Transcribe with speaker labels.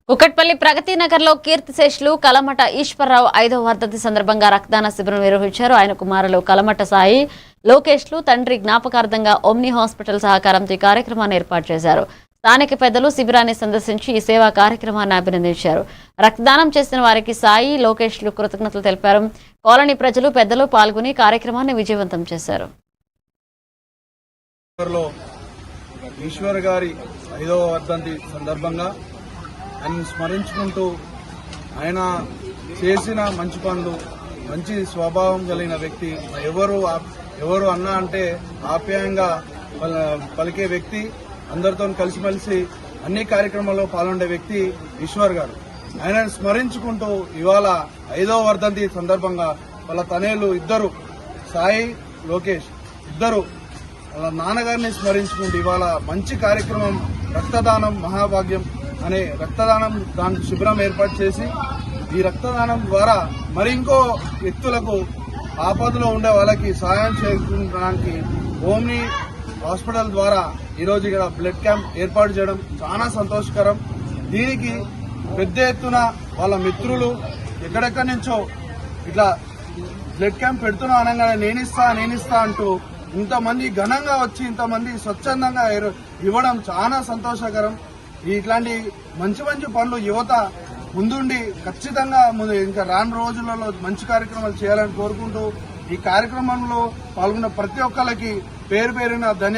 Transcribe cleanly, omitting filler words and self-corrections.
Speaker 1: కుకట్పల్లి ప్రగతి నగర్ లో కీర్తిశేషులు కలమట ఈశ్వరరావు 5వ వర్ధంతి సందర్భంగా రక్తదాన శిబిరం నిర్వహించారు. ఆయన కుమారులు కలమట సాయి, లోకేష్లు తండ్రి జ్ఞాపకార్థంగా ఓమ్ని హాస్పిటల్ సహకారంతో ఈ కార్యక్రమాన్ని ఏర్పాటు చేశారు. స్థానిక పెద్దలు శిబిరాన్ని సందర్శించి ఈ సేవా కార్యక్రమాన్ని అభినందించారు. రక్తదానం చేసిన వారికి సాయి, లోకేష్లు కృతజ్ఞతలు తెలిపారు. కాలనీ ప్రజలు, పెద్దలు పాల్గొని కార్యక్రమాన్ని విజయవంతం చేశారు.
Speaker 2: ఈశ్వర్ గారి 5వ వర్ధంతి సందర్భంగా ఆయన స్మరించుకుంటూ ఆయన చేసిన మంచి పనులు, మంచి స్వభావం కలిగిన వ్యక్తి, ఎవరు అన్నా అంటే ఆప్యాయంగా పలికే వ్యక్తి, అందరితో కలిసిమెలిసి అన్ని కార్యక్రమాల్లో పాల్గొనే వ్యక్తి ఈశ్వర్ గారు. ఆయనను స్మరించుకుంటూ ఇవాళ 5వ వర్ధంతి సందర్భంగా వాళ్ళ తనయులు ఇద్దరు, సాయి, లోకేష్ ఇద్దరు వాళ్ళ నాన్నగారిని స్మరించుకుంటూ ఇవాళ మంచి కార్యక్రమం రక్తదానం మహాభాగ్యం అనే దాని శిబిరం ఏర్పాటు చేసి ఈ రక్తదానం ద్వారా మరి ఇంకో వ్యక్తులకు ఆపదలో ఉండే వాళ్ళకి సహాయం చేయడానికి ఓమ్ని హాస్పిటల్ ద్వారా ఈరోజు ఇక్కడ బ్లడ్ క్యాంప్ ఏర్పాటు చేయడం చాలా సంతోషకరం. దీనికి పెద్ద ఎత్తున వాళ్ళ మిత్రులు ఎక్కడెక్కడి నుంచో ఇట్లా బ్లడ్ క్యాంప్ పెడుతున్నా అనగానే నేనిస్తా అంటూ ఇంతమంది ఘనంగా వచ్చి ఇంతమంది స్వచ్ఛందంగా ఇవ్వడం చాలా సంతోషకరం. ఇట్లాంటి మంచి పనులు యువత ముందుండి ఖచ్చితంగా ఇంకా రాను రోజులలో మంచి కార్యక్రమాలు చేయాలని కోరుకుంటూ ఈ కార్యక్రమంలో పాల్గొన్న ప్రతి ఒక్కరికి పేరు పేరున ధన్యవాదాలు.